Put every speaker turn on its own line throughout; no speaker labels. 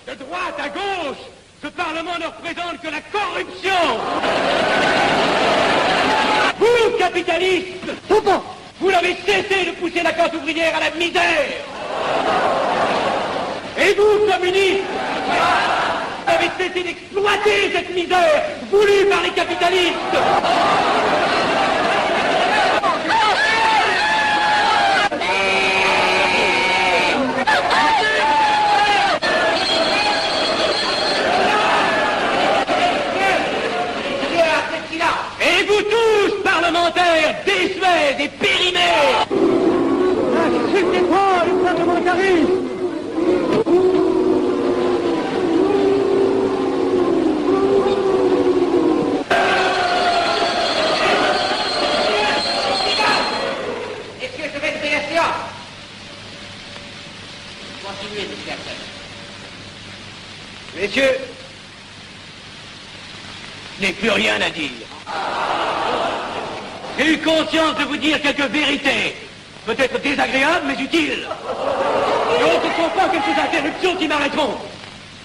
De droite à gauche, ce Parlement ne représente que la corruption. Vous, capitalistes, vous n'avez cessé de pousser la classe ouvrière à la misère. Et vous, communistes, vous avez cessé d'exploiter cette misère voulue par les capitalistes. Et vous tous, parlementaires, désuets et périmés, acceptez-moi le parlementarisme.
Est-ce que je vais lever la séance? Continuez, monsieur Hertel.
Messieurs, je n'ai plus rien à dire. J'ai eu conscience de vous dire quelques vérités, peut-être désagréables, mais utiles. Donc ce ne sont pas quelques interruptions qui m'arrêteront.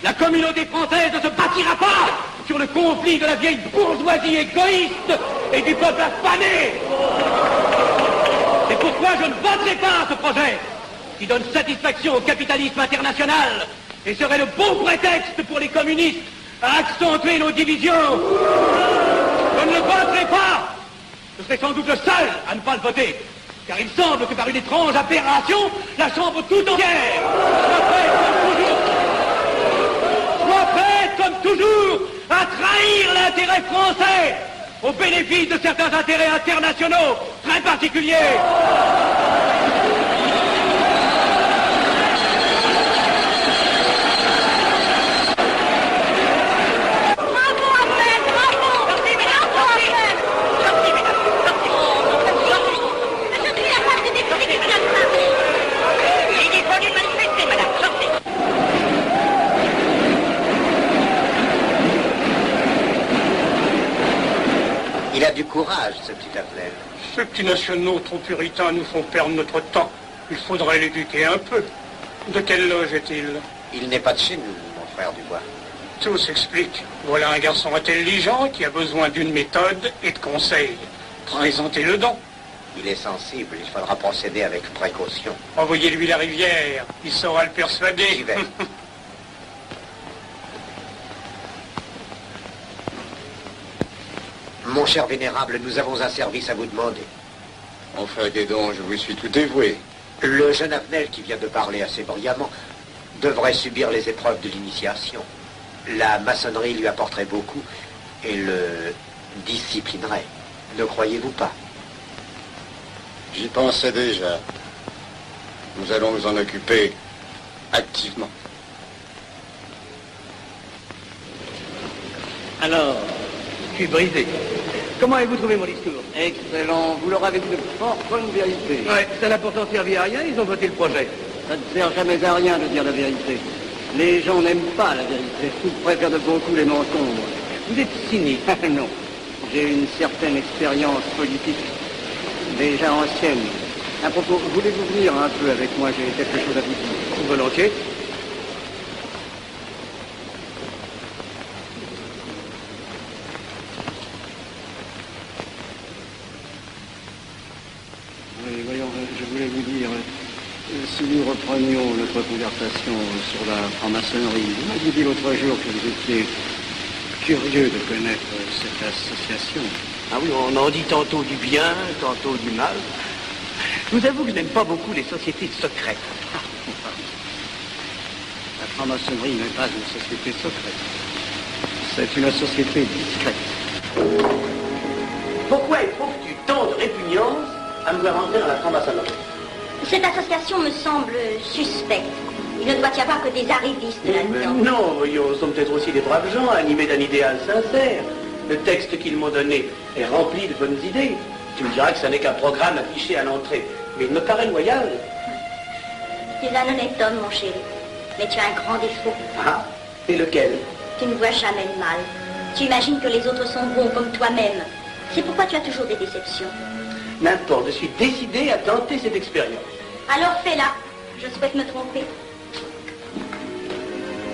La communauté française ne se bâtira pas sur le conflit de la vieille bourgeoisie égoïste et du peuple affamé. C'est pourquoi je ne voterai pas ce projet qui donne satisfaction au capitalisme international et serait le bon prétexte pour les communistes à accentuer nos divisions. Je ne le voterai pas. Je serai sans doute le seul à ne pas le voter, car il semble que par une étrange aberration, la Chambre tout entière soit prête comme toujours à trahir l'intérêt français au bénéfice de certains intérêts internationaux très particuliers.
Il a du courage, ce petit Attel.
Ces petits nationaux trop puritains nous font perdre notre temps. Il faudrait l'éduquer un peu. De quelle loge est-il?
Il n'est pas de chez nous, mon frère Dubois.
Tout s'explique. Voilà un garçon intelligent qui a besoin d'une méthode et de conseils. Présentez-le donc.
Il est sensible, il faudra procéder avec précaution.
Envoyez-lui la rivière, il saura le persuader.
J'y vais. Mon cher vénérable, nous avons un service à vous demander.
Enfin, dis donc, je vous suis tout dévoué.
Le jeune Avenel qui vient de parler assez brillamment devrait subir les épreuves de l'initiation. La maçonnerie lui apporterait beaucoup et le disciplinerait. Ne croyez-vous pas?
J'y pensais déjà. Nous allons nous en occuper activement.
Alors, je suis brisé. Comment avez-vous trouvé mon discours?
Excellent. Vous leur avez dit de fort bonne vérité.
Ouais, ça n'a pourtant servi à rien, ils ont voté le projet.
Ça ne sert jamais à rien de dire la vérité. Les gens n'aiment pas la vérité. Ils préfèrent de beaucoup les mensonges.
Vous êtes cynique.
Non. J'ai une certaine expérience politique, déjà ancienne. À propos, voulez-vous venir un peu avec moi? J'ai quelque chose à vous dire.
Volontiers.
Oui, voyons, je voulais vous dire, si nous reprenions notre conversation sur la franc-maçonnerie, vous m'aviez dit l'autre jour que vous étiez curieux de connaître cette association.
Ah oui, on en dit tantôt du bien, tantôt du mal. Je vous avoue que je n'aime pas beaucoup les sociétés secrètes.
La franc-maçonnerie n'est pas une société secrète. C'est une société discrète.
Pourquoi éprouves-tu tant de répugnance à me voir entrer dans la franc-maçonnerie?
Cette association me semble suspecte. Il ne doit y avoir que des arrivistes là-dedans.
Non, voyons, nous sommes peut-être aussi des braves gens, animés d'un idéal sincère. Le texte qu'ils m'ont donné est rempli de bonnes idées. Tu me diras que ce n'est qu'un programme affiché à l'entrée. Mais il me paraît loyal.
Tu es un honnête homme, mon chéri. Mais tu as un grand défaut.
Ah, et lequel?
Tu ne vois jamais le mal. Tu imagines que les autres sont bons comme toi-même. C'est pourquoi tu as toujours des déceptions.
N'importe, je suis décidé à tenter cette expérience.
Alors fais-la. Je souhaite me tromper.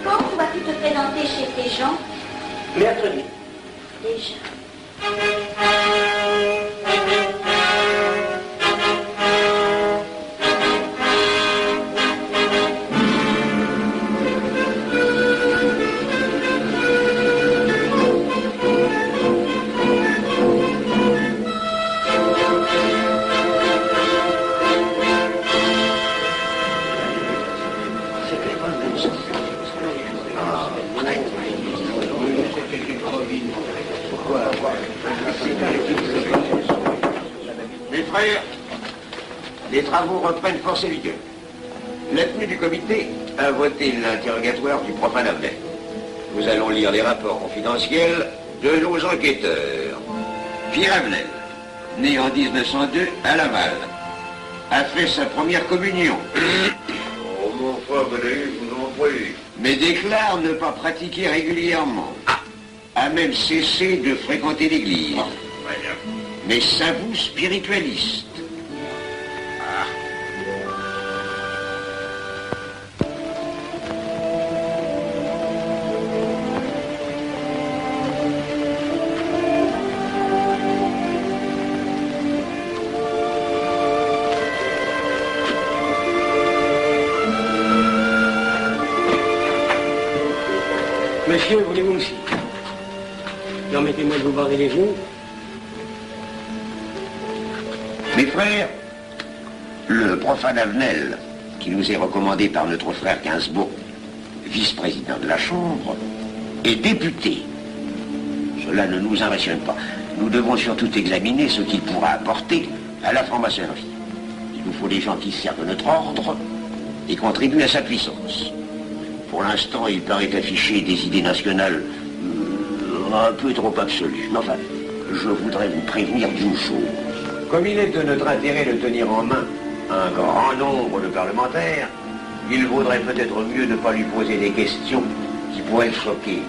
Pourquoi? vas-tu te présenter chez ces gens?
Mercredi.
Déjà.
Mes frères, les travaux reprennent force et vigueur. La tenue du comité a voté l'interrogatoire du profane Abel. Nous allons lire les rapports confidentiels de nos enquêteurs. Pierre Avenel, né en 1902 à Laval, a fait sa première communion.
Oh, mon frère, vous en prie.
Mais déclare ne pas pratiquer régulièrement. A même cessé de fréquenter l'église. Mais s'avoue spiritualiste.
Monsieur, voulez-vous aussi? Permettez-moi de vous barrer les genoux.
Mes frères, le profane Avenel, qui nous est recommandé par notre frère Gainsbourg, vice-président de la Chambre, est député. Cela ne nous impressionne pas. Nous devons surtout examiner ce qu'il pourra apporter à la franc-maçonnerie. Il nous faut des gens qui servent notre ordre et contribuent à sa puissance. Pour l'instant, il paraît afficher des idées nationales un peu trop absolues. Mais enfin, je voudrais vous prévenir d'une chose. Comme il est de notre intérêt de tenir en main un grand nombre de parlementaires, il vaudrait peut-être mieux ne pas lui poser des questions qui pourraient le choquer.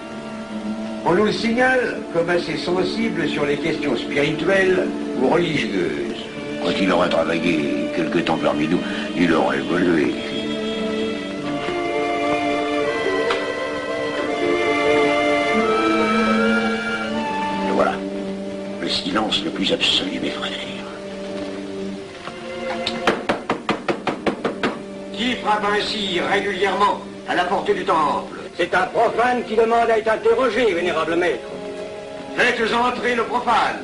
On nous le signale comme assez sensible sur les questions spirituelles ou religieuses. Quand il aura travaillé quelque temps parmi nous, il aura évolué. Et voilà, le silence le plus absolu, mes frères. Qui frappe ainsi régulièrement à la porte du temple?
C'est un profane qui demande à être interrogé, vénérable maître.
Faites entrer le profane.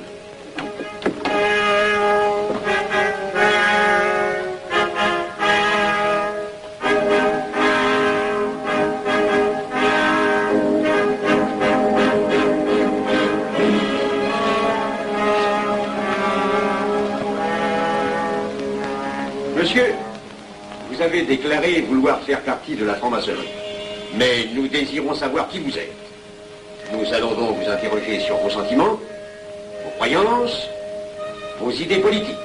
Monsieur, vous avez déclaré vouloir faire partie de la franc-maçonnerie. Mais nous désirons savoir qui vous êtes. Nous allons donc vous interroger sur vos sentiments, vos croyances, vos idées politiques.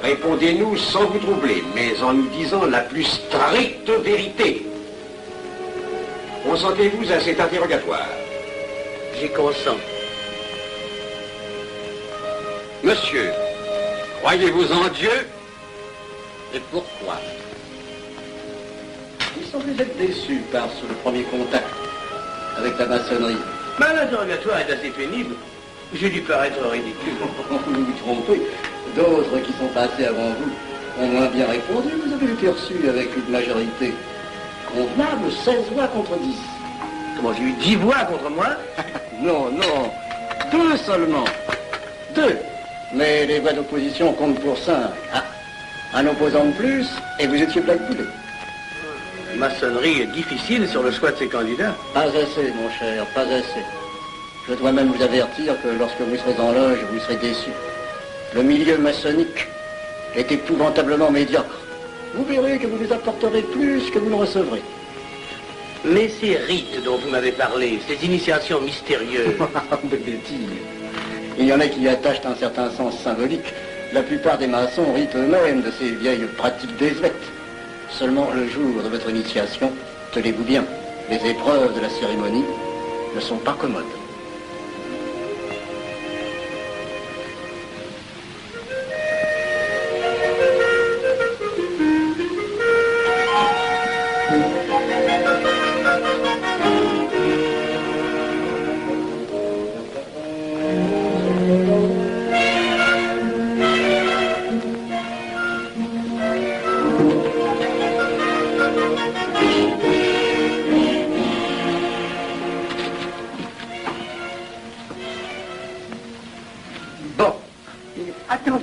Répondez-nous sans vous troubler, mais en nous disant la plus stricte vérité. Consentez-vous à cet interrogatoire?
J'y consens.
Monsieur, croyez-vous en Dieu?
Et pourquoi?
Il semble être déçu par ce premier contact avec la maçonnerie.
Mais l'interrogatoire est assez pénible. J'ai dû paraître ridicule.
Vous vous trompez. D'autres qui sont passés avant vous ont moins bien répondu. Vous avez été reçu avec une majorité convenable, 16 voix contre 10.
Comment, j'ai eu 10 voix contre moi?
Non, non, 2 seulement. 2. Mais les voix d'opposition comptent pour 5. Ah, un opposant de plus, et vous étiez blackboulé.
Maçonnerie est difficile sur le choix de ses candidats.
Pas assez, mon cher, pas assez. Je dois même vous avertir que lorsque vous serez en loge, vous serez déçu. Le milieu maçonnique est épouvantablement médiocre. Vous verrez que vous nous apporterez plus que vous ne recevrez.
Mais ces rites dont vous m'avez parlé, ces initiations mystérieuses...
De bêtises. Il y en a qui y attachent un certain sens symbolique. La plupart des maçons ritent eux-mêmes de ces vieilles pratiques désuètes. Seulement le jour de votre initiation, tenez-vous bien, les épreuves de la cérémonie ne sont pas commodes.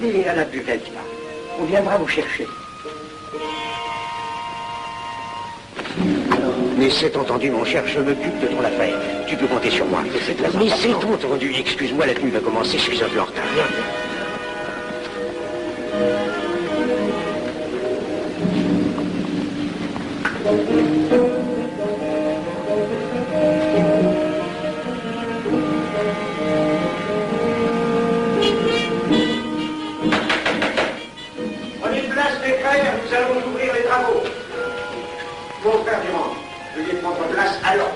Montez à la buvette, là. On viendra vous chercher. Mais c'est entendu, mon cher, je m'occupe de ton affaire. Tu peux compter sur moi. Mais c'est entendu, excuse-moi, la tenue va commencer, je suis un peu en retard.
Prenez place, mes frères, nous allons ouvrir les travaux. Mon frère Durand, veuillez prendre place à l'ordre.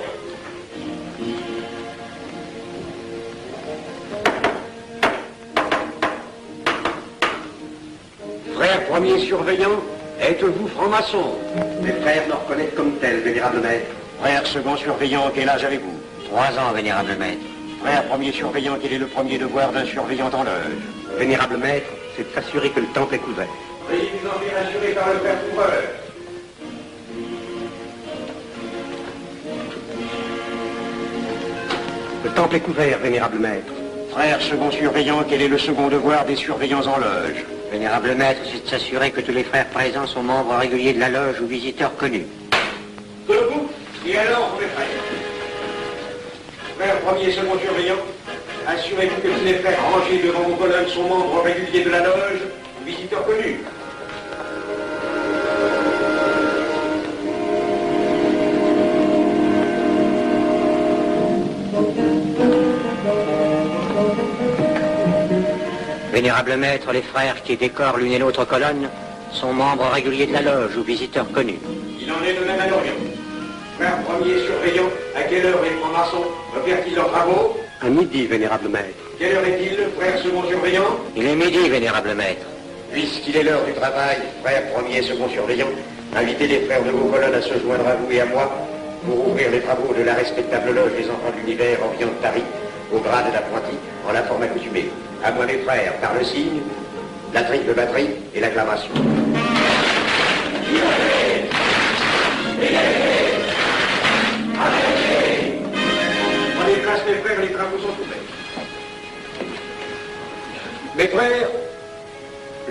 Frère premier surveillant, êtes-vous franc-maçon? Mes frères me reconnaissent comme tel, vénérable maître. Frère second surveillant, quel âge avez-vous? 3 ans, vénérable maître. Frère premier surveillant, quel est le premier devoir d'un surveillant en loge? Vénérable maître, c'est de s'assurer que le temple est couvert.
Veuillez vous en faire assurer par le frère couvreur.
Le temple est couvert, vénérable maître. Frère second surveillant, quel est le second devoir des surveillants en loge? Vénérable maître, c'est de s'assurer que tous les frères présents sont membres réguliers de la loge ou visiteurs connus.
Debout, et alors, mes frères. Frère premier et second surveillant, assurez-vous que tous les frères rangés devant vos colonnes sont membres réguliers de la loge ou visiteurs connus.
Vénérable maître, les frères qui décorent l'une et l'autre colonne sont membres réguliers de la loge ou visiteurs connus.
Il en est de même à l'Orient. Frère premier surveillant, à quelle heure les francs-maçons opèrent-ils leurs travaux?
À midi, vénérable maître.
Quelle heure est-il, frère second surveillant?
Il est midi, vénérable maître.
Puisqu'il est l'heure du travail, frère premier et second surveillant, invitez les frères de vos colonnes à se joindre à vous et à moi pour ouvrir les travaux de la respectable loge des enfants de l'univers Orient de Paris, au grade d'apprenti, en la forme accoutumée. À moi, mes frères, par le signe, la trique de batterie et l'acclamation. Prenez place, mes frères, les travaux sont ouverts. Mes frères,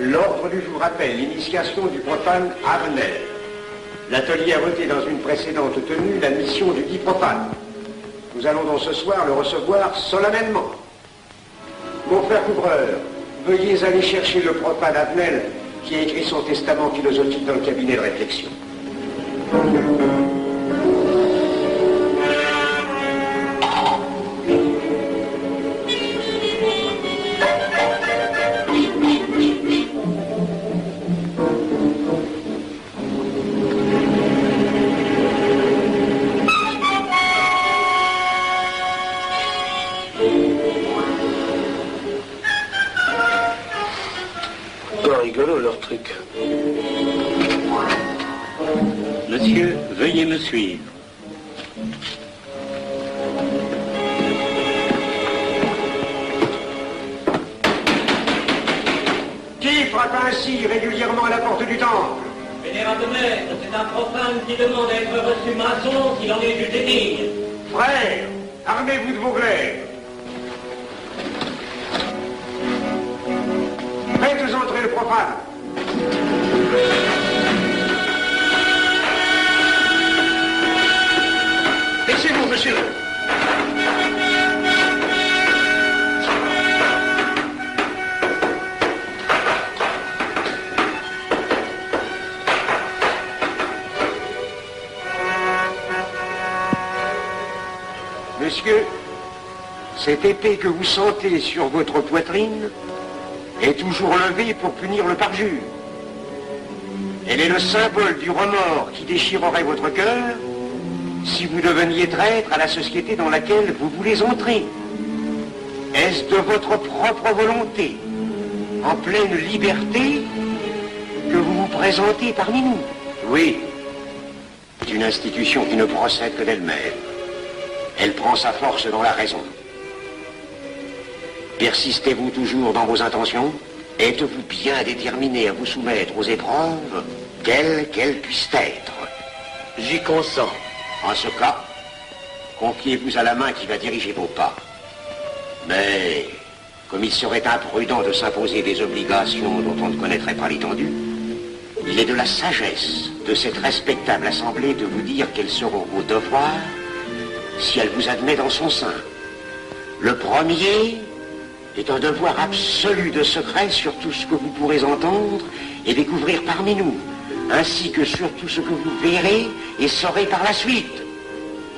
l'ordre du jour appelle l'initiation du profane Arnel. L'atelier a voté dans une précédente tenue la mission du dit profane. Nous allons donc ce soir le recevoir solennellement. Mon frère couvreur, veuillez aller chercher le profane Arnel qui a écrit son testament philosophique dans le cabinet de réflexion.
Rigolo leur truc.
Monsieur, veuillez me suivre.
Qui frappe ainsi régulièrement à la porte du temple?
Vénérable maître, c'est un profane qui demande à être reçu maçon s'il en est jugé digne.
Frères, armez-vous de vos glaives. Faites entrer le profane.
Laissez-vous, monsieur. Monsieur, cette épée que vous sentez sur votre poitrine est toujours levée pour punir le parjure. Elle est le symbole du remords qui déchirerait votre cœur si vous deveniez traître à la société dans laquelle vous voulez entrer. Est-ce de votre propre volonté, en pleine liberté, que vous vous présentez parmi nous? Oui. C'est une institution qui ne procède que d'elle-même. Elle prend sa force dans la raison. Persistez-vous toujours dans vos intentions? Êtes-vous bien déterminé à vous soumettre aux épreuves, quelles qu'elles puissent être?
J'y consens.
En ce cas, confiez-vous à la main qui va diriger vos pas. Mais
comme il serait imprudent de s'imposer des obligations dont on ne connaîtrait pas l'étendue, il est de la sagesse de cette respectable assemblée de vous dire quels seront vos devoirs si elle vous admet dans son sein. Le premier est un devoir absolu de secret sur tout ce que vous pourrez entendre et découvrir parmi nous, ainsi que sur tout ce que vous verrez et saurez par la suite.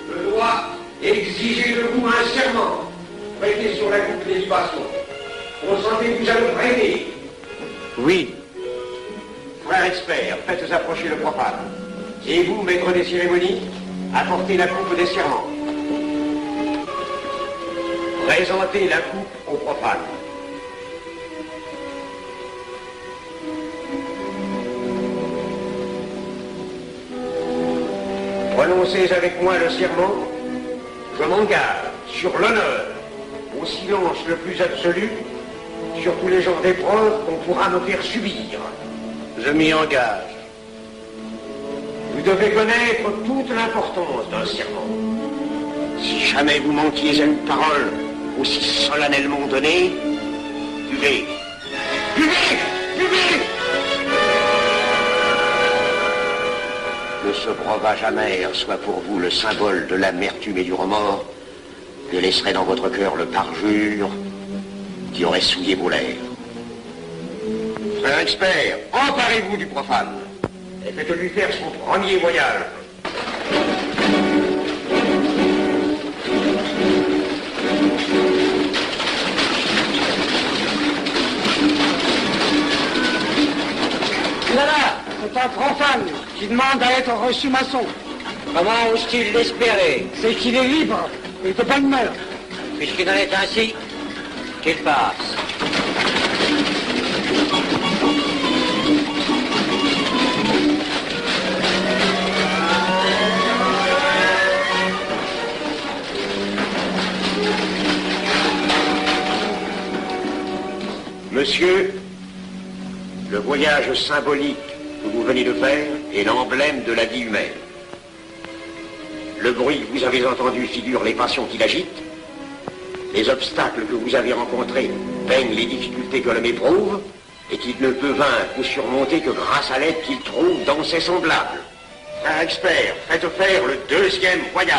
Je dois exiger de vous un serment, prêté sur la coupe des libations. Consentez-vous à le prêter?
Oui.
Frère expert, faites approcher le profane. Et vous, maître des cérémonies, apportez la coupe des serments. Présentez la coupe au profane. Prononcez avec moi le serment. Je m'engage sur l'honneur, au silence le plus absolu, sur tous les genres d'épreuves qu'on pourra me faire subir.
Je m'y engage.
Vous devez connaître toute l'importance d'un serment.
Si jamais vous manquiez à une parole aussi solennellement donnée, buvez. Buvez! Buvez! Que ce breuvage amer soit pour vous le symbole de l'amertume et du remords que laisserait dans votre cœur le parjure qui aurait souillé vos lèvres. Frère expert, emparez-vous du profane et faites-lui faire son premier voyage.
Voilà, c'est un profane qui demande à être reçu maçon.
Comment ose-t-il l'espérer?
C'est qu'il est libre et de bonne mœurs.
Puisqu'il en est ainsi, qu'il passe.
Monsieur, le voyage symbolique que vous venez de faire est l'emblème de la vie humaine. Le bruit que vous avez entendu figure les passions qui l'agitent. Les obstacles que vous avez rencontrés peignent les difficultés que l'homme éprouve et qu'il ne peut vaincre ou surmonter que grâce à l'aide qu'il trouve dans ses semblables. Frère expert, faites faire le deuxième voyage.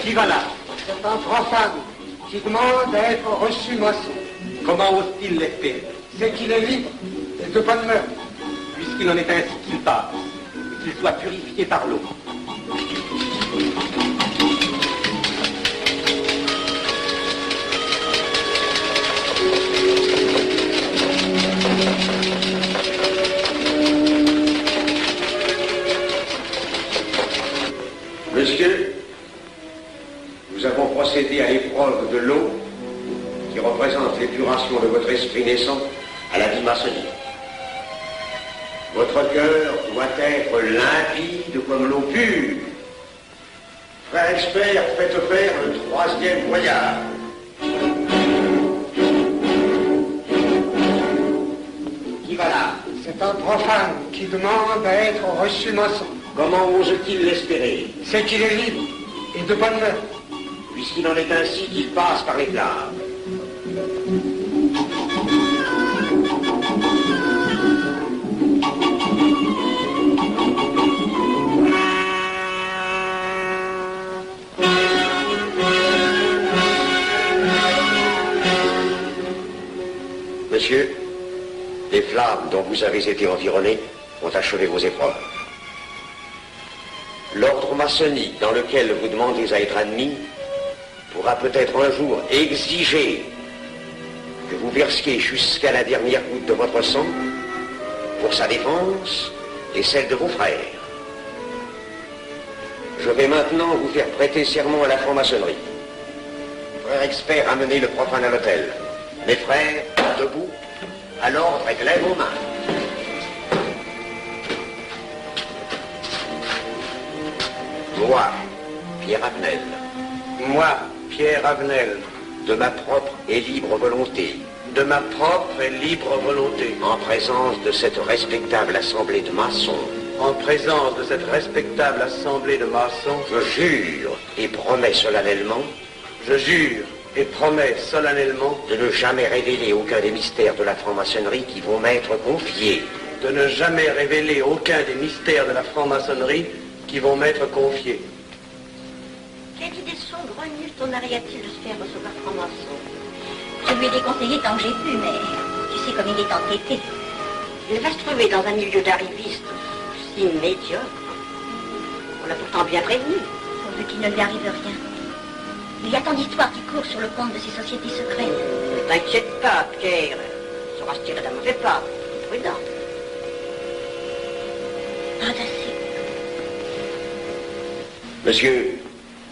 Qui va là?
C'est un profane qui demande à être reçu maçon.
Comment ose-t-il l'espérer?
C'est qu'il est libre et de bonne mœurs.
Puisqu'il en est ainsi qu'il passe, et qu'il soit purifié par l'eau. Monsieur, nous avons procédé à l'épreuve de l'eau qui représente l'épuration de votre esprit naissant à la vie maçonnique. Votre cœur doit être limpide comme l'eau pure. Frère expert, faites faire le troisième voyage. Qui va là?
C'est un profane qui demande à être reçu maçon.
Comment ose-t-il l'espérer?
C'est qu'il est libre et de bonne mœurs.
Puisqu'il en est ainsi qu'il passe par les flammes. Monsieur, les flammes dont vous avez été environné ont achevé vos épreuves. L'ordre maçonnique dans lequel vous demandez à être admis pourra peut-être un jour exiger que vous versiez jusqu'à la dernière goutte de votre sang pour sa défense et celle de vos frères. Je vais maintenant vous faire prêter serment à la franc-maçonnerie. Frère expert, amenez le profane à l'autel. Mes frères, debout, à l'ordre et lèvent vos mains. Moi, Pierre Avenel. Moi, Pierre Avenel, de ma propre et libre volonté,
De ma propre et libre volonté. En présence de cette respectable assemblée de maçons. En présence de cette respectable assemblée de maçons. Je jure et promets solennellement. Je jure et promets solennellement. De ne jamais révéler aucun des mystères de la franc-maçonnerie qui vont m'être confiés. De ne jamais révéler aucun des mystères de la franc-maçonnerie qui vont m'être confiés.
Quelle idée saugrenue ton mari a-t-il de se faire recevoir franc-maçon? Je lui ai déconseillé tant que j'ai pu, mais tu sais comme il est entêté. Il va se trouver dans un milieu d'arrivistes si médiocre. On l'a pourtant bien prévenu. Pourvu qu'il ne lui arrive rien. Il y a tant d'histoires qui courent sur le compte de ces sociétés secrètes. Ne t'inquiète pas, Pierre. Il saura se tirer d'un mauvais pas. Prudent. Pas assez.
Monsieur,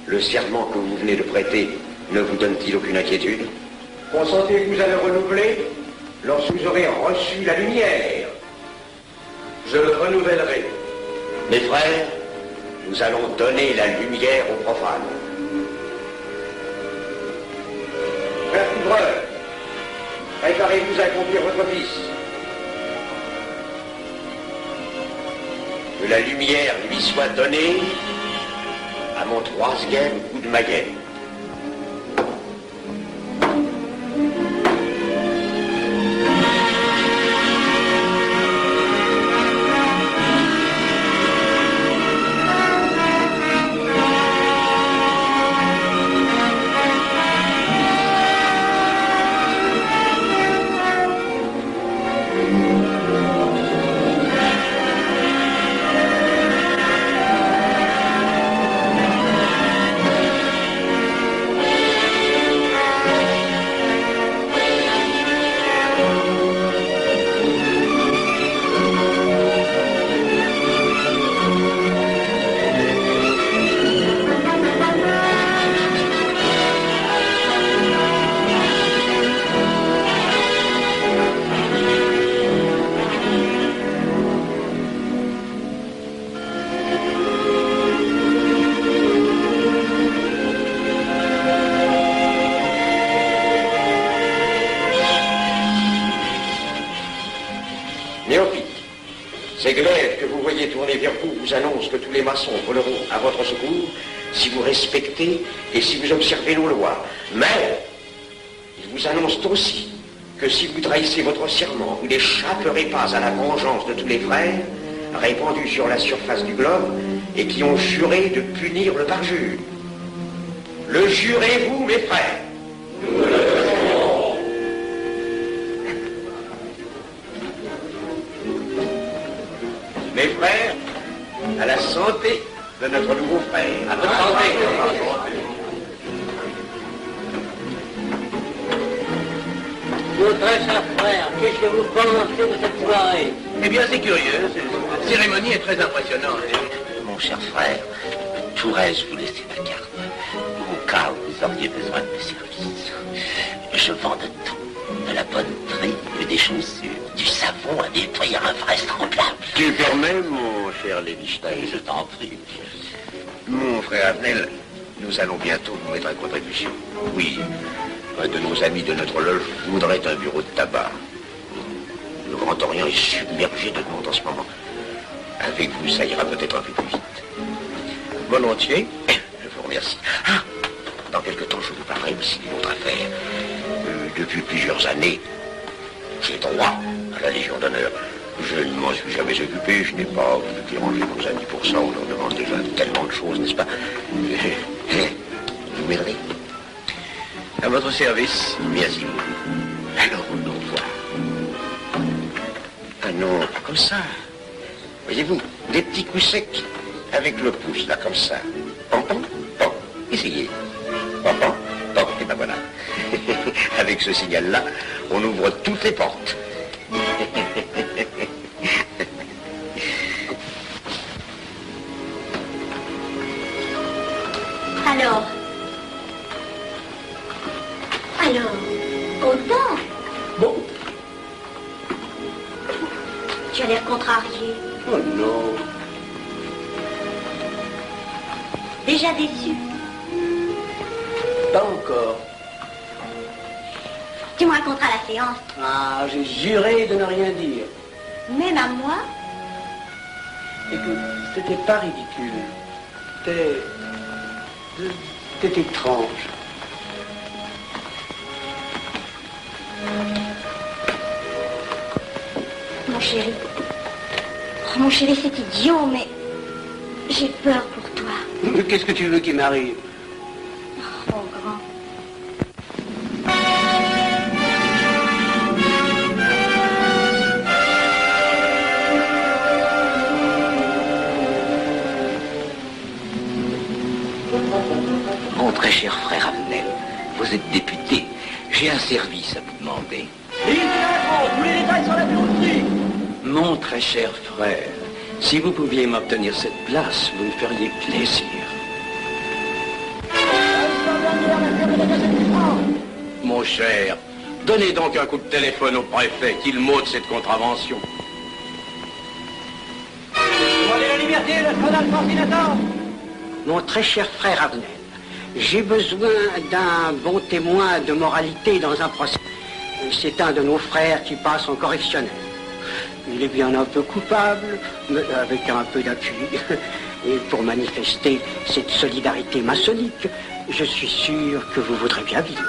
le serment que vous venez de prêter ne vous donne-t-il aucune inquiétude? Consentez que vous allez renouveler lorsque vous aurez reçu la lumière.
Je le renouvellerai. Mes frères, nous allons donner la lumière aux profanes.
Frère couvreur, préparez-vous à accomplir votre office.
Que la lumière lui soit donnée à mon troisième coup de maguette.
Ces glaives que vous voyez tourner vers vous vous annoncent que tous les maçons voleront à votre secours si vous respectez et si vous observez nos lois. Mais ils vous annoncent aussi que si vous trahissez votre serment, vous n'échapperez pas à la vengeance de tous les frères répandus sur la surface du globe et qui ont juré de punir le parjure. Le jurez-vous, mes frères? Nous le jurons. Mes frères, à la santé de notre nouveau frère. À votre santé.
Mon très cher frère, qu'est-ce que vous pensez de cette soirée?
Eh bien, c'est curieux. Cette cérémonie est très impressionnante.
Mon cher frère, pourrais-je vous laisser ma carte au cas où vous auriez besoin de mes services? Je vends de tout. De la bonneterie, des chaussures, du savon à nettoyer invraisemblable.
Tu permets, mon cher Lévi-Stein?
Je t'en prie.
Mon frère Avenel, nous allons bientôt nous mettre à contribution. Oui, un de nos amis de notre loge voudrait un bureau de tabac. Le Grand Orient est submergé de monde en ce moment. Avec vous, ça ira peut-être un peu plus vite. Volontiers, je vous remercie. Ah, dans quelque temps, je vous parlerai aussi d'une autre affaire. Depuis plusieurs années, j'ai droit à la Légion d'honneur. Je ne m'en suis jamais occupé, je n'ai pas voulu déranger nos amis pour ça, on leur demande déjà tellement de choses, n'est-ce pas? Vous m'aiderez? À votre service. Merci beaucoup. Alors, on nous voit. Ah non, pas comme ça. Voyez-vous, des petits coups secs, avec le pouce, là, comme ça. Pom, pom, pom. Essayez. Pom, pom, pom. Et ben voilà. Avec ce signal-là, on ouvre toutes les portes.
Alors, autant.
Bon.
Tu as l'air contrarié.
Oh non.
Déjà déçu.
Pas encore.
Tu me raconteras la séance.
Ah, j'ai juré de ne rien dire.
Même à moi?
Écoute, c'était pas ridicule. C'était étrange.
Mon chéri. Oh, mon chéri, c'est idiot, mais j'ai peur pour toi.
Qu'est-ce que tu veux qu'il m'arrive?
Oh, grand.
Mon très cher frère Avenel, vous êtes député. J'ai un service à vous demander.
Tous les détails sur la bureauterie.
Mon très cher frère, si vous pouviez m'obtenir cette place, vous me feriez plaisir. Mon cher, donnez donc un coup de téléphone au préfet, qu'il m'ôte cette contravention.
Demandez la liberté, le scandale fascinateur.
Mon très cher frère Avenel, j'ai besoin d'un bon témoin de moralité dans un procès. C'est un de nos frères qui passe en correctionnel. Il est bien un peu coupable, mais avec un peu d'appui. Et pour manifester cette solidarité maçonnique, je suis sûr que vous voudrez bien vivre.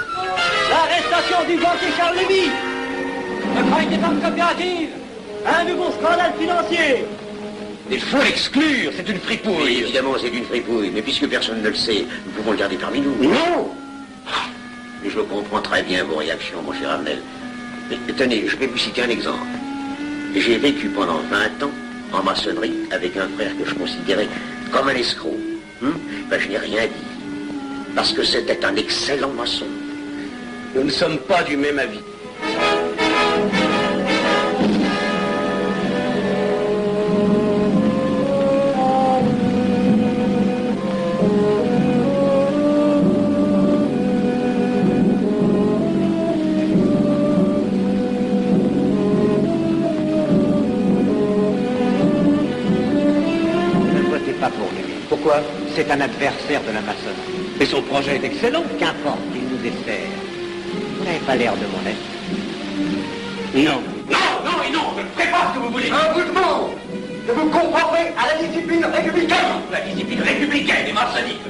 L'arrestation du banquier Charles Lévy. Le crime des banques coopératives. Un nouveau scandale financier.
Il faut l'exclure, c'est une fripouille.
Oui, évidemment, c'est une fripouille, mais puisque personne ne le sait, nous pouvons le garder parmi nous.
Non!
Je comprends très bien vos réactions, mon cher Arnel. Mais tenez, je vais vous citer un exemple. J'ai vécu pendant 20 ans en maçonnerie avec un frère que je considérais comme un escroc. Ben, je n'ai rien dit. Parce que c'était un excellent maçon.
Nous ne sommes pas du même avis.
Pourquoi? C'est un adversaire de la maçonnerie.
Mais son projet est excellent.
Qu'importe, il nous dessert. Vous n'avez pas l'air de mon être.
Non. Non, je ne ferai pas ce que vous voulez.
Un mouvement de vous conformer à la discipline républicaine.
La discipline républicaine et maçonnique.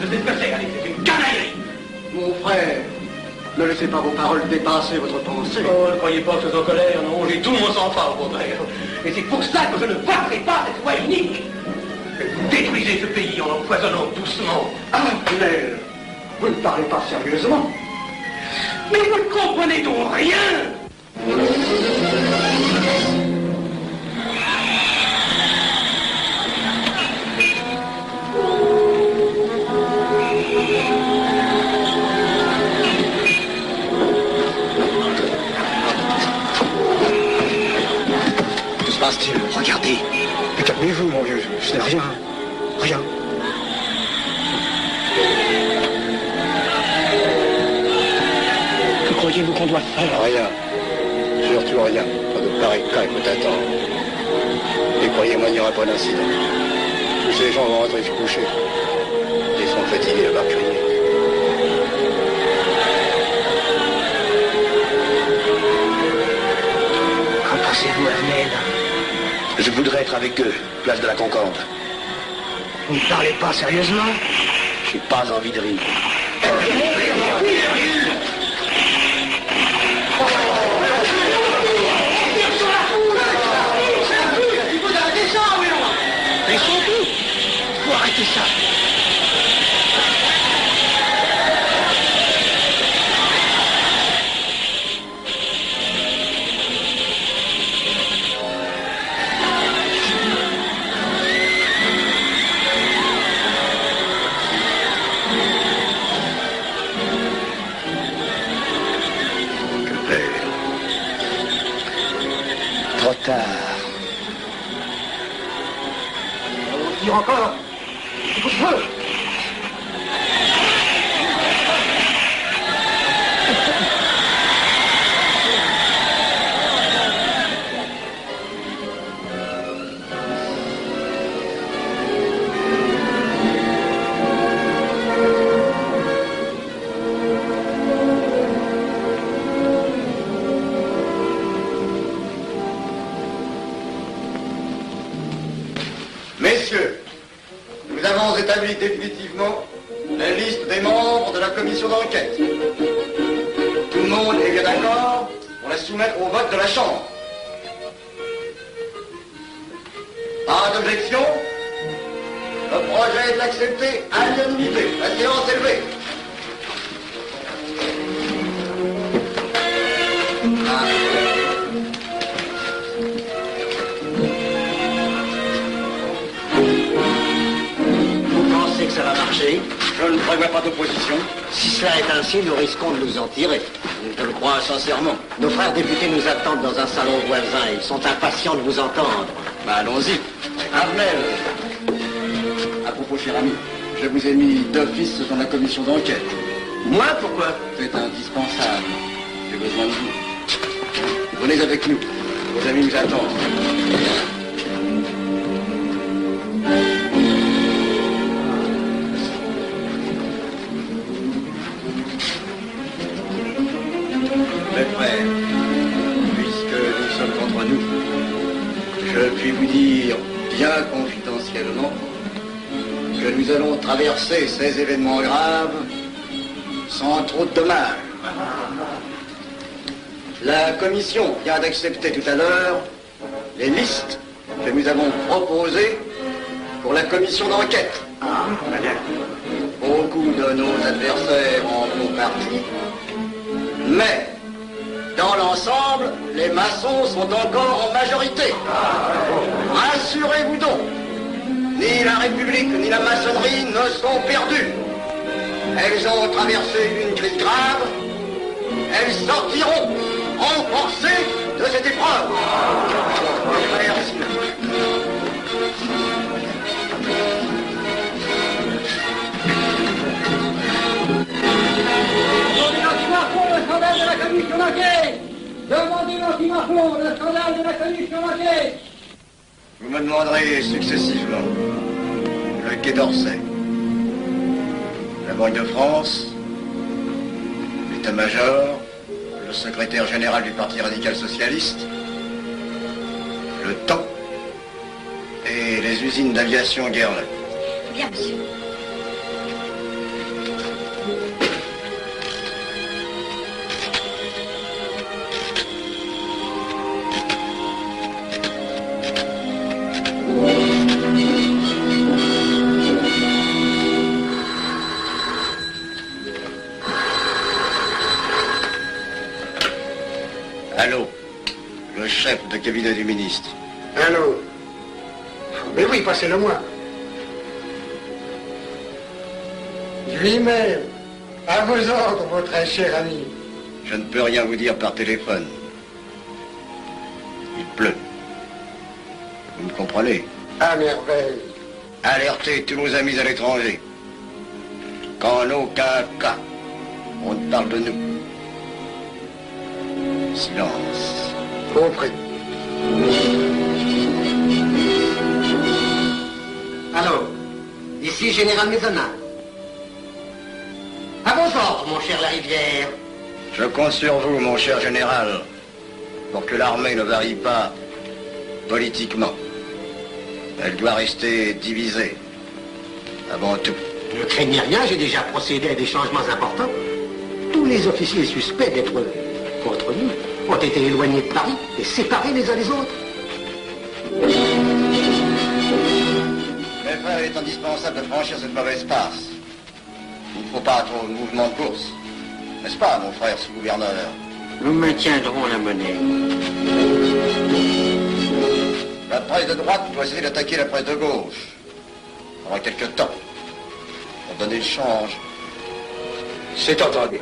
Je sais ce que c'est, allez, c'est une canaillerie.
Mon frère, ne laissez pas vos paroles dépasser votre pensée.
Oh, ne croyez pas que je sois en colère, non, j'ai tout mon sang-froid, au contraire. Et c'est pour ça que je ne voterai pas cette loi unique. Vous détruisez ce pays en l'empoisonnant doucement.
Ah, Nel, vous ne parlez pas sérieusement.
Mais vous ne comprenez donc rien.
Que se passe-t-il? Regardez. Mais calmez-vous, mon vieux. Je n'ai rien. Rien. Que croyez-vous qu'on doit faire?
Rien. Surtout rien. Pas de pareil cas que t'attends. Et croyez-moi, il n'y aura pas d'incident. Tous ces gens vont rentrer se coucher. Ils sont fatigués à avoir crié.
Qu'en pensez-vous, Arnel?
Je voudrais être avec eux, place de la Concorde.
Vous ne parlez pas sérieusement?
J'ai pas envie de rire.
Mais surtout, faut arrêter ça.
Trop tard.
Tire encore. Coup de feu.
avons établi définitivement la liste des membres de la commission d'enquête. Tout le monde est bien d'accord pour la soumettre au vote de la Chambre. Pas d'objection? Le projet est accepté à l'unanimité. La séance est levée.
Vous pensez que ça va marcher?
Je ne prévois pas d'opposition.
Si cela est ainsi, nous risquons de nous en tirer.
Je le crois sincèrement.
Nos frères députés nous attendent dans un salon voisin. Ils sont impatients de vous entendre.
Allons-y. Armel. À propos, cher ami, je vous ai mis d'office dans la commission d'enquête.
Moi, pourquoi?
C'est indispensable. J'ai besoin de vous. Venez avec nous. Vos amis nous attendent. Mes frères, puisque nous sommes entre nous, je puis vous dire bien confidentiellement que nous allons traverser ces événements graves sans trop de dommages. La commission vient d'accepter tout à l'heure les listes que nous avons proposées pour la commission d'enquête. Beaucoup de nos adversaires en font partie, mais dans l'ensemble, les maçons sont encore en majorité. Rassurez-vous donc, ni la République ni la maçonnerie ne sont perdues. Elles ont traversé une crise grave. Elles sortiront renforcées de cette épreuve. Merci.
Demandez l'anti-Marfond, le scandale de la commission d'enquête. Demandez l'anti-Marfond, le scandale de la commission d'enquête.
Vous me demanderez successivement le Quai d'Orsay, la Banque de France, l'état-major, le secrétaire général du Parti radical socialiste, le temps et les usines d'aviation Guerlain.
Bien, monsieur.
Allô, le chef de cabinet du ministre.
Allô? Mais oui, passez-le-moi. Lui-même, à vos ordres, mon très cher ami.
Je ne peux rien vous dire par téléphone. Il pleut. Vous me comprenez?
À merveille.
Alertez tous nos amis à l'étranger. Qu'en aucun cas, on ne parle de nous. Silence.
Compris.
Allô, ici Général Maisonnat. À vos ordres, mon cher Larivière.
Je compte sur vous, mon cher général, pour que l'armée ne varie pas politiquement. Elle doit rester divisée, avant tout.
Ne craignez rien, j'ai déjà procédé à des changements importants. Tous les officiers suspects d'être contre nous ont été éloignés de Paris et séparés les uns des autres.
Mes frères, il est indispensable de franchir cette mauvaise passe. Il ne faut pas trop de mouvement de course. N'est-ce pas, mon frère sous-gouverneur?
Nous maintiendrons la monnaie.
La presse de droite doit essayer d'attaquer la presse de gauche. Il y aura quelque temps. Pour donner le change.
C'est entendu.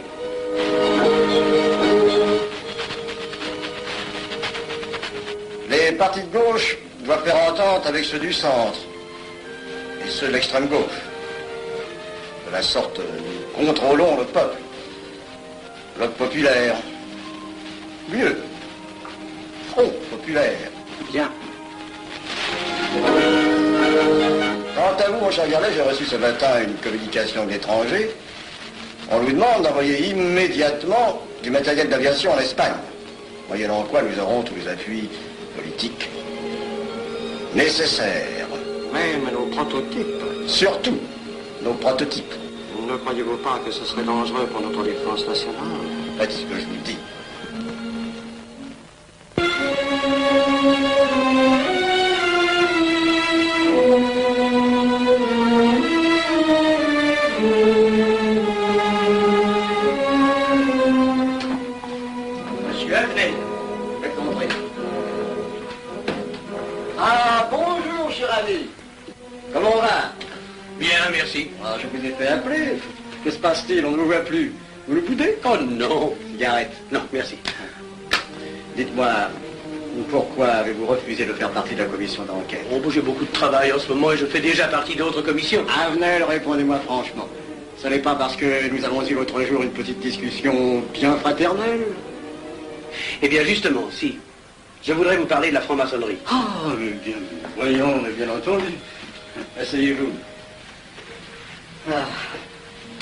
Les partis de gauche doivent faire entente avec ceux du centre et ceux de l'extrême gauche. De la sorte, nous contrôlons le peuple. Le populaire. Mieux. Front populaire.
Bien.
Quant à vous, mon cher Garlet, j'ai reçu ce matin une communication de l'étranger. On nous demande d'envoyer immédiatement du matériel d'aviation en Espagne. Moyennant quoi nous aurons tous les appuis politiques nécessaires.
Même nos prototypes.
Surtout nos prototypes.
Ne croyez-vous pas que ce serait dangereux pour notre défense nationale?
Faites ce que je vous dis.
Monsieur Avenel, faites entrer.
Ah, bonjour, cher ami. Comment on va?
Bien, merci.
Ah, je vous ai fait appeler. Que se passe-t-il? On ne vous voit plus. Vous le boudez?
Oh non.
Cigarette.
Non, merci.
Dites-moi, pourquoi avez-vous refusé de faire partie de la commission d'enquête?
Bon, j'ai beaucoup de travail en ce moment et je fais déjà partie d'autres commissions.
Avenel, répondez-moi franchement. Ce n'est pas parce que nous avons eu l'autre jour une petite discussion bien fraternelle?
Eh bien, justement, si. Je voudrais vous parler de la franc-maçonnerie.
Ah, mais bien, voyons, mais bien entendu. Asseyez-vous.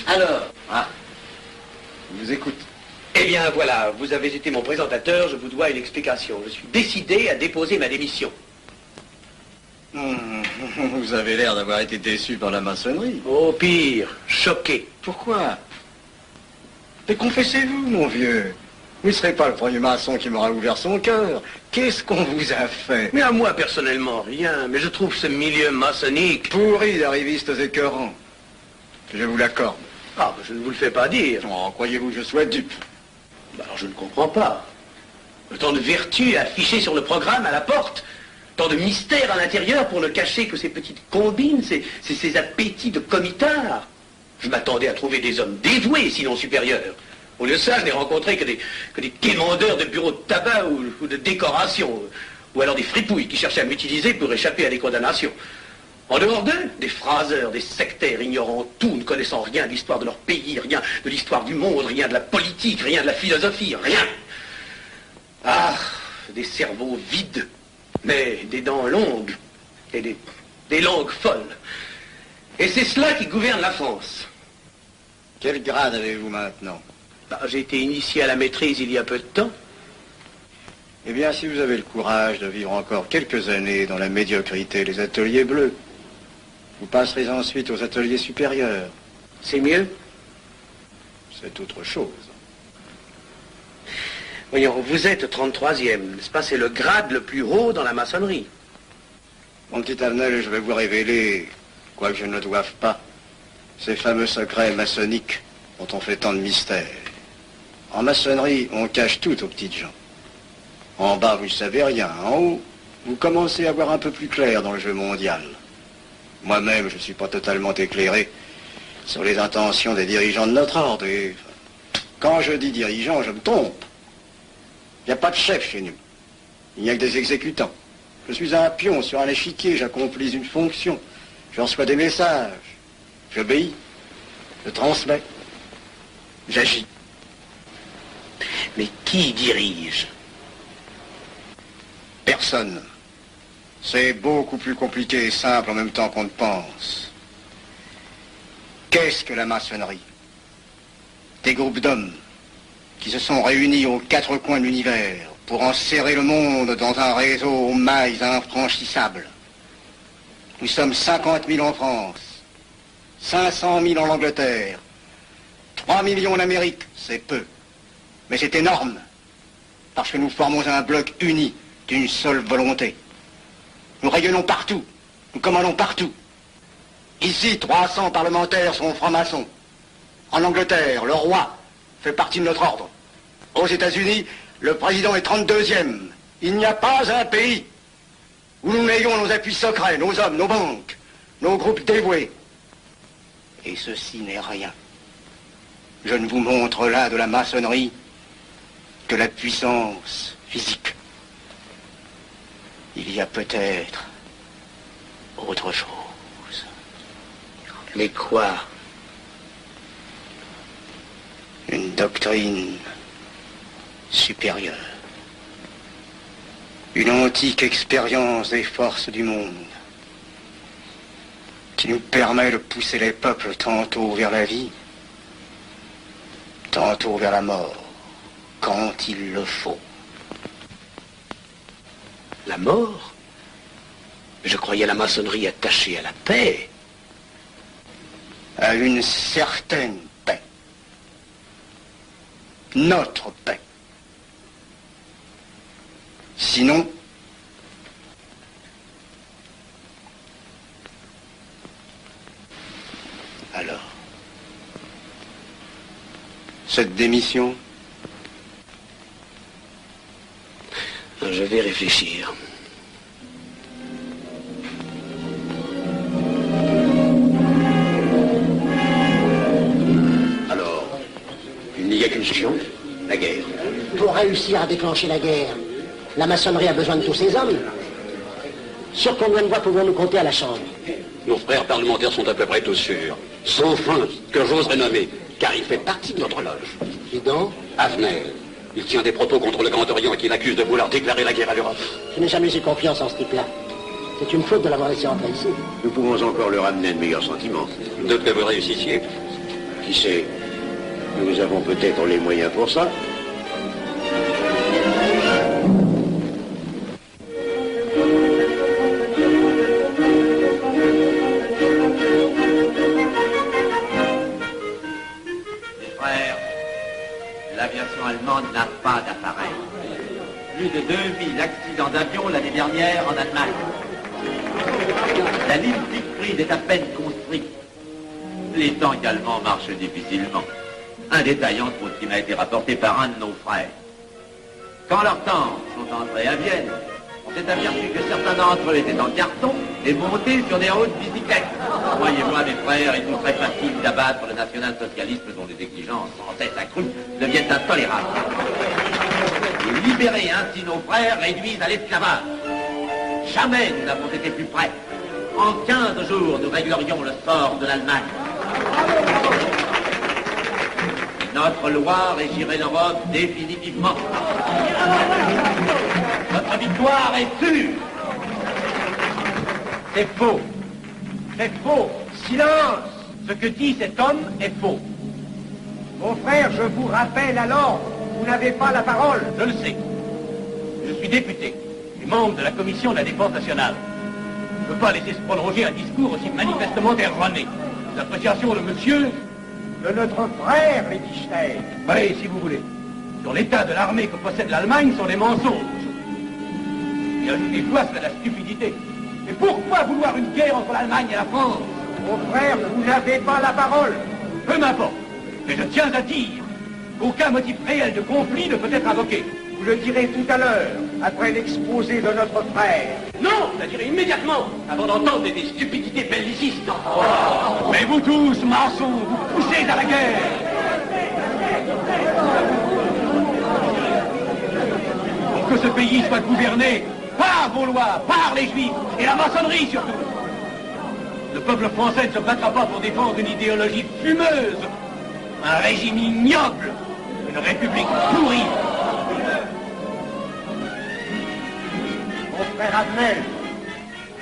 Alors, je vous écoute.
Eh bien, voilà, vous avez été mon présentateur, je vous dois une explication. Je suis décidé à déposer ma démission.
Vous avez l'air d'avoir été déçu par la maçonnerie.
Au pire, choqué.
Pourquoi? Mais confessez-vous, mon vieux. Vous ne serez pas le premier maçon qui m'aura ouvert son cœur. Qu'est-ce qu'on vous a fait?
Mais à moi, personnellement, rien. Mais je trouve ce milieu maçonnique...
Pourri d'arrivistes écœurants. Je vous l'accorde.
Ah, je ne vous le fais pas dire.
Oh, croyez-vous que je sois dupe?
Alors, je ne comprends pas. Tant de vertu affichées sur le programme à la porte. Tant de mystère à l'intérieur pour ne cacher que ces petites combines, ces appétits de comitards. Je m'attendais à trouver des hommes dévoués, sinon supérieurs. Au lieu de ça, je n'ai rencontré que des quémandeurs de bureaux de tabac ou de décoration, ou alors des fripouilles qui cherchaient à m'utiliser pour échapper à des condamnations. En dehors d'eux, des phraseurs, des sectaires ignorant tout, ne connaissant rien de l'histoire de leur pays, rien de l'histoire du monde, rien de la politique, rien de la philosophie, rien. Ah, des cerveaux vides, mais des dents longues et des langues folles. Et c'est cela qui gouverne la France.
Quel grade avez-vous maintenant?
J'ai été initié à la maîtrise il y a peu de temps.
Eh bien, si vous avez le courage de vivre encore quelques années dans la médiocrité des ateliers bleus, vous passerez ensuite aux ateliers supérieurs.
C'est mieux?
C'est autre chose.
Voyons, vous êtes 33e, n'est-ce pas? C'est le grade le plus haut dans la maçonnerie.
Mon petit Avenel, je vais vous révéler, quoique je ne le doive pas, ces fameux secrets maçonniques dont on fait tant de mystères. En maçonnerie, on cache tout aux petites gens. En bas, vous ne savez rien. En haut, vous commencez à voir un peu plus clair dans le jeu mondial. Moi-même, je ne suis pas totalement éclairé sur les intentions des dirigeants de notre ordre. Et quand je dis dirigeants, je me trompe. Il n'y a pas de chef chez nous. Il n'y a que des exécutants. Je suis un pion sur un échiquier, j'accomplis une fonction. Je reçois des messages. J'obéis. Je transmets. J'agis.
Mais qui dirige?
Personne. C'est beaucoup plus compliqué et simple en même temps qu'on ne pense. Qu'est-ce que la maçonnerie? Des groupes d'hommes qui se sont réunis aux quatre coins de l'univers pour enserrer le monde dans un réseau aux mailles infranchissables. Nous sommes 50 000 en France, 500 000 en Angleterre, 3 millions en Amérique, c'est peu. Mais c'est énorme, parce que nous formons un bloc uni d'une seule volonté. Nous rayonnons partout, nous commandons partout. Ici, 300 parlementaires sont francs-maçons. En Angleterre, le roi fait partie de notre ordre. Aux États-Unis, le président est 32e. Il n'y a pas un pays où nous n'ayons nos appuis secrets, nos hommes, nos banques, nos groupes dévoués. Et ceci n'est rien. Je ne vous montre là de la maçonnerie que la puissance physique. Il y a peut-être autre chose.
Mais quoi?
Une doctrine supérieure. Une antique expérience des forces du monde qui nous permet de pousser les peuples tantôt vers la vie, tantôt vers la mort, quand il le faut.
La mort? Je croyais la maçonnerie attachée à la paix.
à une certaine paix. Notre paix. Sinon, alors, cette démission,
je vais réfléchir.
Alors, il n'y a qu'une solution, la guerre.
Pour réussir à déclencher la guerre, la maçonnerie a besoin de tous ces hommes. Sur combien de voix pouvons-nous compter à la Chambre?
Nos frères parlementaires sont à peu près tous sûrs. Sauf un que j'oserais nommer, car il fait partie de notre loge.
Dis donc?
Avner. Il tient des propos contre le Grand Orient qui l'accuse de vouloir déclarer la guerre à l'Europe.
Je n'ai jamais eu confiance en ce type-là. C'est une faute de l'avoir laissé entrer ici.
Nous pouvons encore leur amener de meilleurs sentiments.
De que vous réussissiez.
Qui sait? Nous avons peut-être les moyens pour ça.
L'aviation allemande n'a pas d'appareil. Plus de 2000 accidents d'avion l'année dernière en Allemagne. La ligne Siegfried est à peine construite. Les tanks allemands marchent difficilement. Un détail entre autres qui m'a été rapporté par un de nos frères. Quand leurs tanks sont entrés à Vienne, on s'est aperçu que certains d'entre eux étaient en carton et montés sur des hautes bicyclettes. Croyez-moi, mes frères, il nous serait facile d'abattre le national-socialisme dont les exigences sans cesse accrues deviennent intolérables. Et libérer ainsi nos frères réduits à l'esclavage. Jamais nous n'avons été plus près. En 15 jours, nous réglerions le sort de l'Allemagne. Notre loi régirait l'Europe définitivement. Notre victoire est sûre. C'est faux. C'est faux. Silence. Ce que dit cet homme est faux.
Mon frère, je vous rappelle alors, vous n'avez pas la parole.
Je le sais. Je suis député et membre de la commission de la défense nationale. Je ne peux pas laisser se prolonger un discours aussi manifestement erroné. L'appréciation de monsieur...
De notre frère, Liechtenstein.
Oui, si vous voulez. Sur l'état de l'armée que possède l'Allemagne sont des mensonges. Et ajoutez quoi, c'est de la stupidité. Et pourquoi vouloir une guerre entre l'Allemagne et la France?
Mon frère, vous n'avez pas la parole.
Peu m'importe. Mais je tiens à dire qu'aucun motif réel de conflit ne peut être invoqué.
Vous le direz tout à l'heure, après l'exposé de notre frère.
Non, je la dirai immédiatement, avant d'entendre des stupidités bellicistes. Mais vous tous, maçons, vous poussez à la guerre. Pour que ce pays soit gouverné par vos lois, par les Juifs, et la maçonnerie surtout. Le peuple français ne se battra pas pour défendre une idéologie fumeuse, un régime ignoble, une république pourrie.
Mon frère Avner,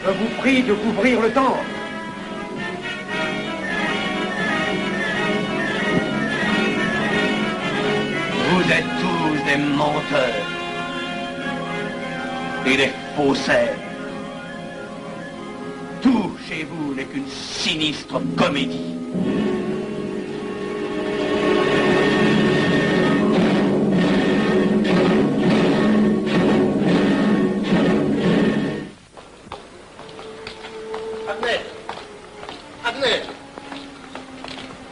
je vous prie de couvrir le temple.
Vous êtes tous des menteurs et des faussaires. Tout chez vous n'est qu'une sinistre comédie.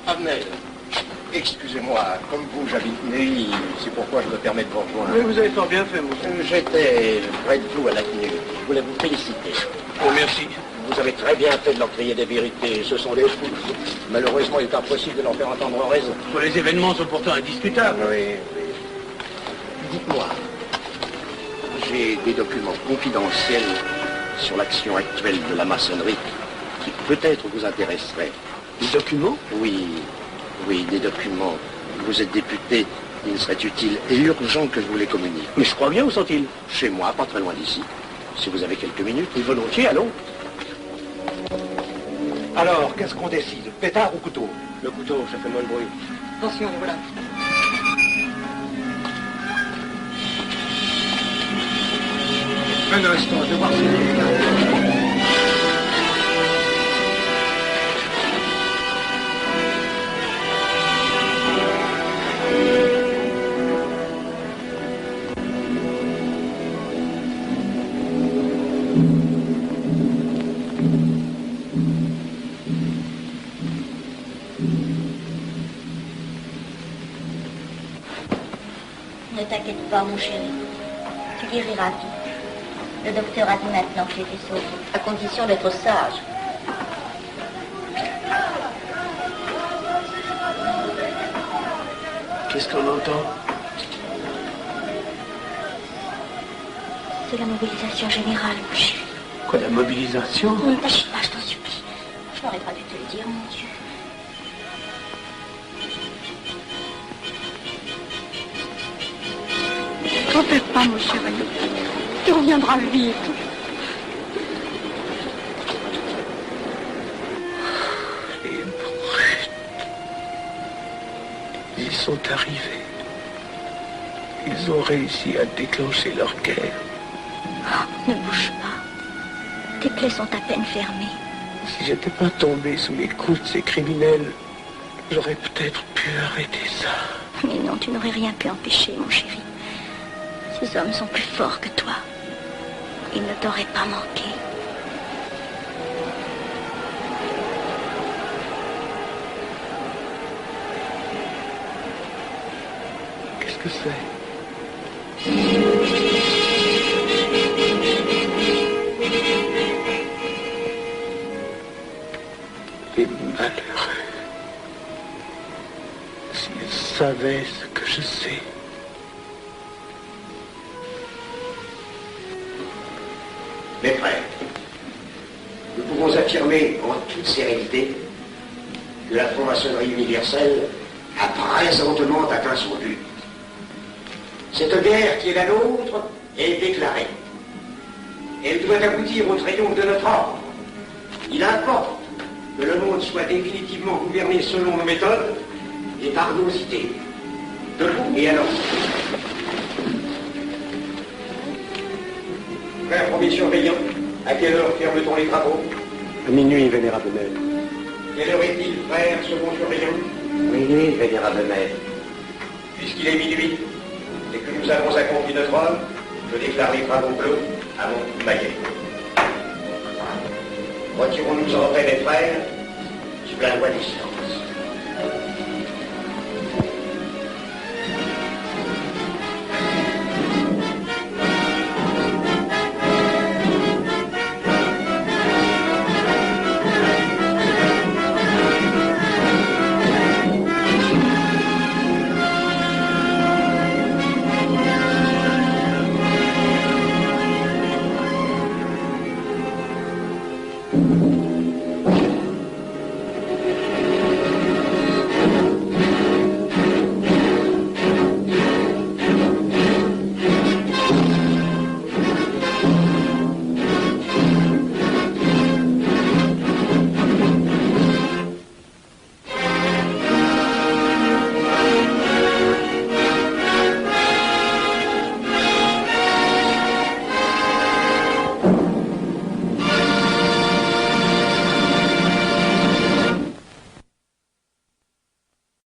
Avner, excusez-moi, comme vous, j'habite Neuilly, c'est pourquoi je me permets de vous rejoindre.
Oui, vous avez fort bien fait, monsieur.
J'étais près de vous à la CNU. Je voulais vous féliciter.
Oh, merci.
Vous avez très bien fait de leur crier des vérités. Ce sont des fous. Malheureusement, il est impossible de leur faire entendre raison.
Les événements sont pourtant indiscutables.
Oui, oui. Dites-moi, j'ai des documents confidentiels sur l'action actuelle de la maçonnerie qui peut-être vous intéresseraient.
Des documents?
Oui, oui, des documents. Vous êtes député, il serait utile et urgent que je vous les communique.
Mais je crois bien, où sont-ils?
Chez moi, pas très loin d'ici. Si vous avez quelques minutes.
Et volontiers, allons.
Alors, qu'est-ce qu'on décide? Pétard ou couteau?
Le couteau, ça fait moins de bruit.
Attention, voilà.
Un instant, je vais voir si...
pas, mon chéri. Tu guériras vite. Le docteur a dit maintenant que j'étais sauvé, à condition d'être sage.
Qu'est-ce qu'on entend?
C'est la mobilisation générale, mon chéri.
Quoi, la mobilisation?
Ne t'agite pas, je t'en supplie. Je n'aurais pas dû te le dire, mon Dieu.
T'en fais pas, mon chéri. Tu reviendras vite.
Les brutes. Ils sont arrivés. Ils ont réussi à déclencher leur guerre.
Oh, ne bouge pas. Tes plaies sont à peine fermées.
Si j'étais pas tombé sous les coups de ces criminels, j'aurais peut-être pu arrêter ça.
Mais non, tu n'aurais rien pu empêcher, mon chéri. Ces hommes sont plus forts que toi. Ils ne t'auraient pas manqué.
Qu'est-ce que c'est? Les malheureux. S'ils savaient ce que je sais.
Mes frères, nous pouvons affirmer en toute sérénité que la franc-maçonnerie universelle a présentement atteint son but. Cette guerre qui est la nôtre est déclarée. Elle doit aboutir au triomphe de notre ordre. Il importe que le monde soit définitivement gouverné selon nos méthodes et par nos idées. Debout et alors. Frère premier surveillant, à quelle heure ferme-t-on les travaux?
À minuit, vénérable maître.
Quelle heure est-il, frère second surveillant?
Minuit, vénérable maître.
Puisqu'il est minuit et que nous avons accompli notre œuvre, je déclare les travaux clos à mon maillet. Retirons-nous en paix, mes frères, sous la loi des sciences.